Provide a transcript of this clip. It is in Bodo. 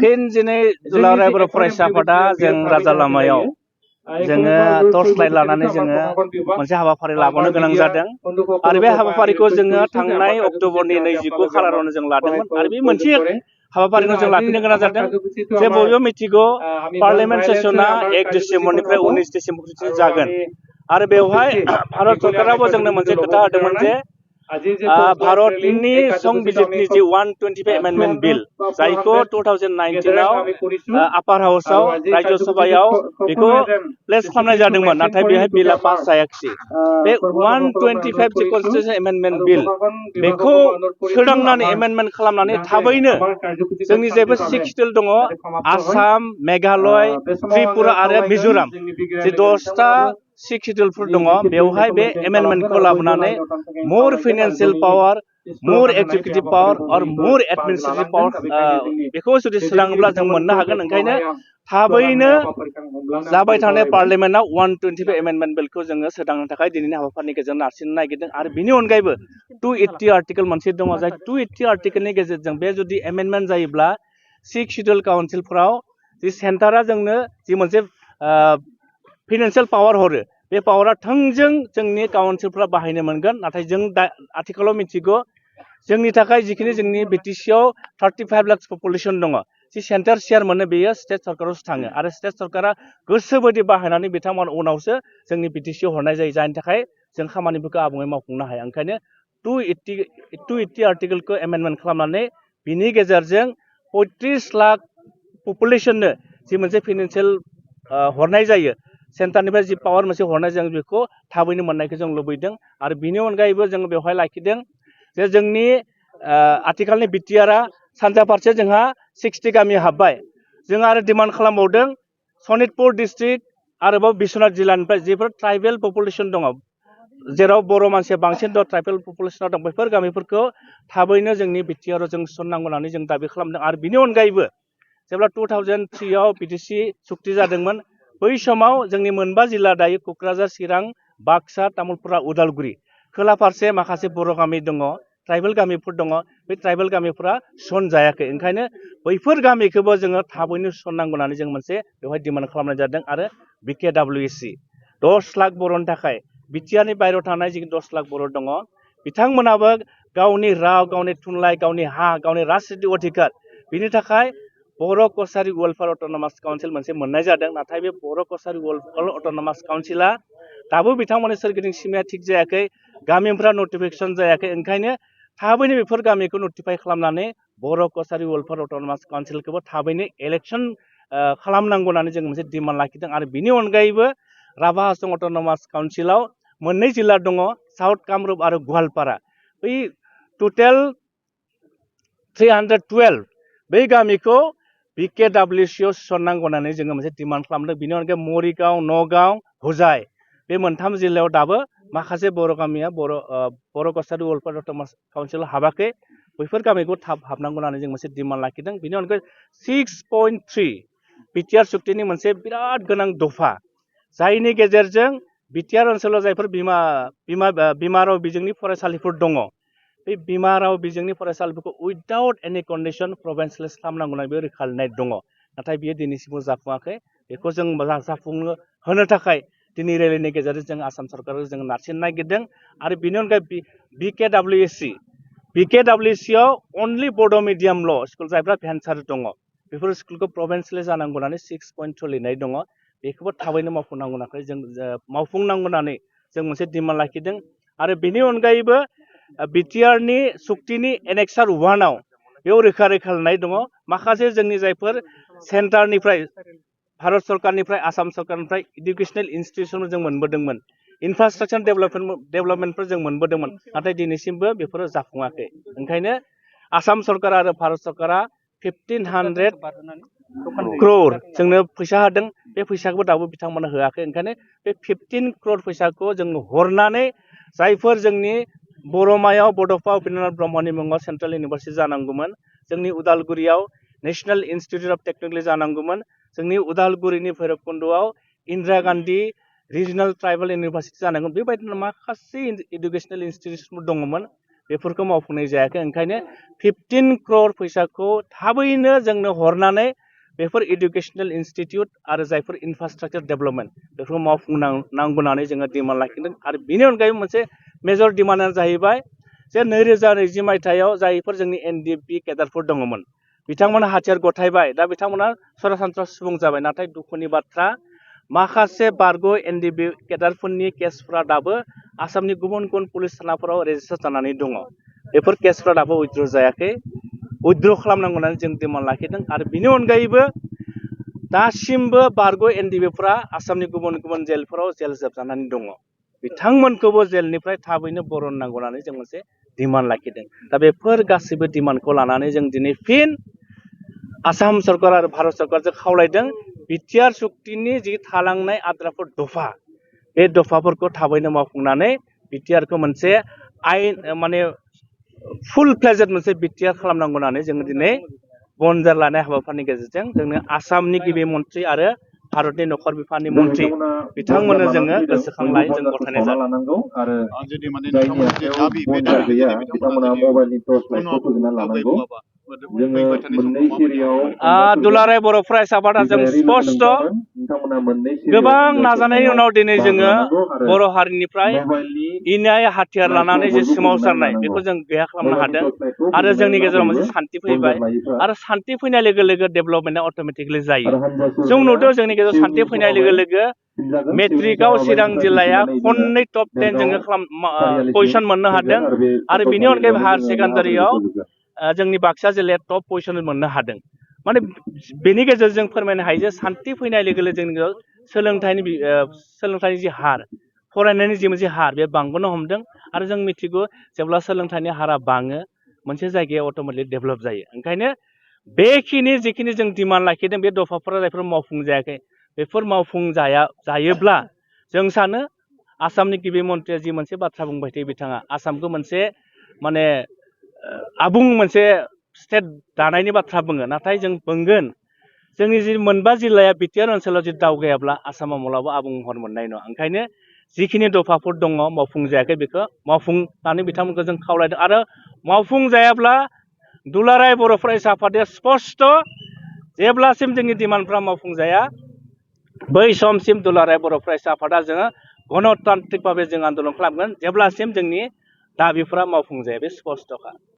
फिन दिनै दुलाराय बर' फरायसा आफादा जों राजा लामायाव जोङो टर्च लाइट लानानै जोङो मोनसे हाबाफारि लाबावनो गोनां जादों आरो बे हाबाफारिखौ जोङो थांनाय अक्ट'बरनि 29 खालारावनो जों लादोंमोन आरो बे मोनसे हाबाफारिखौ जों लाफिननो गोनां जादों जे बयबो मिथिगौ पार्लियामेन्ट सेसना 1 डिसेम्बरनिफ्राय 19 डिसेम्बरसिम जागोन आरो बेवहाय भारत सरकाराबो जोंनो मोनसे खोथा होदोंमोन जे भारतनि संबिजितनि जि 125 एमेन्डमेन्ट बिल जायखौ 2019 आव आपार हाउसाव राज्य सभायाव बेखौ प्लेस खालामनाय जादोंमोन नाथाय बेहाय बिलआ पास जायाखिसै बे 125 जि कनस्टिटिउसन एमेन्डमेन्ट बिल बेखौ सोदांनानै एमेन्डमेन्ट खालामनानै थाबैनो जोंनि जेबो 6 शिड्युल दङ आसाम मेघालय त्रिपुरा आरो मिजोराम जे 10टा 6 शिड्युलफोर दङ बेवहाय बे एमेन्डमेन्टखौ लाबोनानै मोर फाइनान्सियेल पावार मोर एक्जिकिउटिभ पावार और मोर एडमिनिस्ट्रेटिभ पावार बेखौ जुदि सोदाङोब्ला जों मोननो हागोन ओंखायनो थाबैनो जाबाय थानाय पार्लियामेन्टआव 125 एमेन्डमेन्ट बिलखौ जोङो सोदांनो थाखाय दिनैनि हाबाफारिनि गेजेरजों नारसिननो नागिरदों आरो बिनि अनगायैबो 280 आर्टिकेल मोनसे दङ जाय 280 आर्टिकेलनि गेजेरजों बे जुदि एमेन्डमेन्ट जायोब्ला 6 शिड्युल काउन्सिलफोराव जि सेन्टारा जोंनो जि मोनसे फाइनान्सियेल पावार हरो बे पावारा थोंजों जोंनि काउन्सिलफ्रा बाहायनो मोनगोन नाथाय जों दा आथिखालाव मिथिगौ जोंनि थाखाय जिखिनि जोंनि बिटिसिआव 35 लाख पपुलेसन दङ जि सेन्टार शेयार मोनो बेयो स्टेट सरकारावसो थाङो आरो स्टेट सरकारा गोसोबायदि बाहायनानै बिथांमोन उनावसो जोंनि बिटिसिआव हरनाय जायो जायनि थाखाय जों खामानिफोरखौ आबुङै मावफुंनो हाया ओंखायनो 280 आर्टिकेलखौ एमेन्डमेन्ट खालामनानै बिनि गेजेरजों 35 लाख पपुलेसननो जि मोनसे फाइनान्सियेल हरनाय जायो सेन्टारनिफ्राय जि पावार मोनसे हरनाय जों बेखौ थाबैनो मोननायखौ जों लुबैदों आरो बिनि अनगायैबो जों बेवहाय लाखिदों जे जोंनि आथिखालनि बिटिआरआ सानजा फारसे जोंहा 60 गामि हाबबाय जों आरो डिमान्ड खालामबावदों सनितपुर डिस्ट्रिक्ट आरोबाव बिश्वनाथ जिल्लानिफ्राय जेफोर ट्राइबेल पपुलेसन दङ जेराव बर' मानसिया बांसिन दं ट्राइबेल पपुलेसनाव दं बेफोर गामिफोरखौ थाबैनो जोंनि बिटिआरआव जों थिसननांगौ होननानै जों दाबि खालामदों आरो बिनि अनगायैबो जेब्ला 2003 आव बिटिसि सुक्ति जादोंमोन बै समाव जोंनि मोनबा जिल्ला दायो क'क्राझार चिरां बाक्सा तामुलपुर उदालगुरि खोला फारसे माखासे बर' गामि दङ ट्राइबेल गामिफोर दङ बे ट्राइबेल गामिफोरा थिसनजायाखै ओंखायनो बैफोर गामिखौबो जोङो थाबैनो थिसननांगौ होननानै जों मोनसे बेवहाय डिमान्ड खालामनाय जादों आरो BKWSC 10 लाख बर'नि थाखाय बिटिआरनि बायहेरायाव थानाय जि 10 लाख बर' दङ बिथांमोनाबो गावनि राव गावनि थुनलाइ गावनि हा गावनि राजनितिक अधिकार बिनि थाखाय बर' कसारि वेलफेयार अट'नमास काउन्सिल मोनसे मोननाय जादों नाथाय बे बर' कसारि वेलफेयार अट'नमास काउन्सिला दाबो बिथांमोननि सोरगिदिं सिमाया थिग जायाखै गामिफोरा नटिफिकेसन जायाखै ओंखायनो थाबैनो बेफोर गामिखौ नटिफाइ खालामनानै बर' कसारि वेलफेयार अट'नमास काउन्सिलखौबो थाबैनो इलेक्सन खालामनांगौ होननानै जों मोनसे डिमान्ड लाखिदों आरो बिनि अनगायैबो राभा हासं अट'नमास काउन्सिलाव मोननै जिल्ला दङ साउथ कामरुप आरो गवालपारा बै टटेल 312 बै गामिखौ BKWSCआव थिसननांगौ होननानै जोङो मोनसे डिमान्ड खालामदों बिनि अनगायै मरिगाव नगाव हुजाय बे मोनथाम जिल्लायाव दाबो माखासे बर' गामिया बर' कसारि वेलफेयार अट'नमास काउन्सिलाव हाबाखै बैफोर गामिखौ थाब हाबनांगौ होननानै जों मोनसे डिमान्ड लाखिदों बिनि अनगायै 6.3 बिटिआर सुक्तिनि मोनसे बिराद गोनां दफा जायनि गेजेरजों बिटिआर ओनसोलाव जायफोर बिमा राव बिजोंनि फरायसालिफोर दङ बे बिमा राव बिजोंनि फरायसालिफोरखौ उइदाउट एनि कन्डिसन प्रभिन्सियेलाइज खालामनांगौ होननाय बे रोखा लिरनाय दङ नाथाय बियो दिनैसिमबो जाफुङाखै बेखौ जों जाफुंनो होनो थाखाय दिनै रेलिनि गेजेरजों जों आसाम सरकारखौ जों नारसिननो नागिरदों आरो बिनि अनगायै BKWSCआव अनलि बड' मिडियामल' स्कुल जायफ्रा भेन्सार दङ बेफोर स्कुलखौ प्रभिन्सियेलाइज जानांगौ होननानै 6.2 लिरनाय दङ बेखौबो थाबैनो मावफुंनांगौ होननानै जों मोनसे डिमान्ड लाखिदों आरो बेनि अनगायैबो बिटिआरनि सुक्तिनि एनेक्सार 1आव बेयाव रोखा लिरनाय दङ माखासे जोंनि जायफोर सेन्टारनिफ्राय भारत सरकारनिफ्राय आसाम सरकारनिफ्राय इडुकेसनेल इन्सटिटिउसन जों मोनबोदोंमोन इनफ्रास्ट्राक्चार डेभेलपमेन्टफोर जों मोनबोदोंमोन नाथाय दिनैसिमबो बेफोरो जाफुङाखै ओंखायनो आसाम सरकार आरो भारत सरकारा 1500 crore जोंनो फैसा होदों बे फैसाखौबो दाबो बिथांमोना होआखै ओंखायनो बे 15 crore फैसाखौ जों हरनानै जायफोर जोंनि बर'मायाव बड'फा उपेन्द्रनाथ ब्रह्मनि मुङाव सेन्ट्रेल इउनिभारसिटि जानांगौमोन जोंनि उदालगुरियाव नेशनेल इन्सटिटिउट अफ टेक्न'लजि जानांगौमोन जोंनि उदालगुरिनि भैरबकुन्द'आव Indira Gandhi regional tribal university जानांगौमोन बेबायदिनो माखासे इडुकेसनेल इन्सटिटिउसनफोर दङमोन बेफोरखौ मावफुंनाय जायाखै। ओंखायनो 15 क्रर फैसाखौ थाबैनो जोंनो हरनानै बेफोर इडुकेसनेल इनस्टिट्यूट आरो जायफोर इनफ्रास्ट्राक्चार डेभेलपमेन्ट बेफोरखौ मावफुंनांगौ होननानै जोङो डिमान्ड लाखिदों। आरो बिनि अनगायैबो मोनसे मेजर डिमान्डआनो जाहैबाय जे 2020 मायथाइयाव जायफोर जोंनि एनडिएफबि केडारफोर दङमोन बिथांमोना हाथियार गथायबाय। दा बिथांमोना सरासनस्रा सुबुं जाबाय। नाथाय दुखुनि बाथ्रा माखासे बारग' एनडिएफबि केडारफोरनि केसफ्रा दाबो आसामनि गुबुन गुबुन पुलिस थानाफोराव रेजिस्टार जानानै दङ। बेफोर केसफ्रा दाबो उइथ्र' जायाखै। उइथ्र' खालामनांगौ होननानै जों डिमान्ड लाखिदों। आरो बिनि अनगायैबो दासिमबो बारग' एनडिएफबिफ्रा आसामनि गुबुन गुबुन जेलफोराव जेल जोबजानानै दङ। बिथांमोनखौबो जेलनिफ्राय थाबैनो बरननांगौ होननानै जों मोनसे डिमान्ड लाखिदों। दा बेफोर गासैबो डिमान्डखौ लानानै जों दिनै फिन आसाम सरकार आरो भारत सरकारजों खावलायदों बिटिआर सुक्तिनि जि थालांनाय आद्राफोर दफा बे दफाफोरखौ थाबैनो मावफुंनानै बिटिआरखौ मोनसे आयेन माने फुल फ्लेजेड मोनसे बिटिआर खालामनांगौ होननानै जोङो दिनै बनजार लानाय हाबाफारिनि गेजेरजों जोंनो आसामनि गिबि मन्थ्रि आरो भारतनि नखर बिफाननि मन्थ्रि बिथांमोननो जोङो गोसोखांलाय जों गथायनाय जादों। जुदि माने नोंथांमोननि जे दाबि बे दाबि जुदि बिथांमोना फैबाय थानाय समफ्राव माबायदि दुलाराय बर' फरायसा आफादा जों स्पष्ट गोबां नाजानायनि उनाव दिनै जोङो बर' हारिनिफ्राय इनाय हाथियार लानानै जे सोमावसारनाय बेखौ जों गैया खालामनो हादों। आरो जोंनि गेजेराव मोनसे सान्थि फैबाय। आरो सान्थि फैनाय लोगो लोगो डेभेलपमेन्टआ अट'मेटिकलि जायो। जों नुदों जोंनि गेजेराव सान्थि फैनाय लोगो लोगो मेट्रिकआव चिरां जिल्लाया खननै टप 10 जोङो पजिशन मोननो हादों। आरो बिनि अनगायैबो हायार सेकेन्डारियाव जोंनि बाक्सा जिल्लाया टप पजिशन मोननो हादों। माने बेनि गेजेरजों फोरमायनो हायो जे सान्थि फैनाय लोगो लोगो जोंनि सोलोंथाइनि जि हार फरायनायनि जि मोनसे हार बे बांबोनो हमदों। आरो जों मिथिगौ जेब्ला सोलोंथाइनि हारा बाङो मोनसे जायगाया अट'मेटिकलि डेभेलप जायो। ओंखायनो बेखिनि जिखिनि जों डिमान्ड लाखिदों बे दफाफोरा जायफोर मावफुं जायाखै बेफोर मावफुं जायोब्ला जों सानो आसामनि गिबि मन्थ्रिया जि मोनसे बाथ्रा बुंबाय थायो बिथाङा आसामखौ मोनसे माने आबुं मोनसे स्टेट दानायनि बाथ्रा बुङो। नाथाय जों बुंगोन जोंनि जि मोनबा जिल्लाया बिटिआर ओनसोलाव जि दावगायाब्ला आसामाव माब्लाबा आबुं महर मोननाय नङा। ओंखायनो जिखिनि दफाफोर दङ मावफुं जायाखै बेखौ मावफुंनानै बिथांमोनखौ जों खावलायदों। आरो मावफुं जायाब्ला दुलाराय बर' फरायसा आफादा स्पष्ट जेब्लासिम जोंनि डिमान्डफ्रा मावफुंजाया बै समसिम दुलाराय बर' फरायसा आफादा जोङो गणतान्त्रिक भाबै जों आन्दलन खालामगोन जेब्लासिम जोंनि दाबिफोरा मावफुंजाया। बे स्पष्टखा।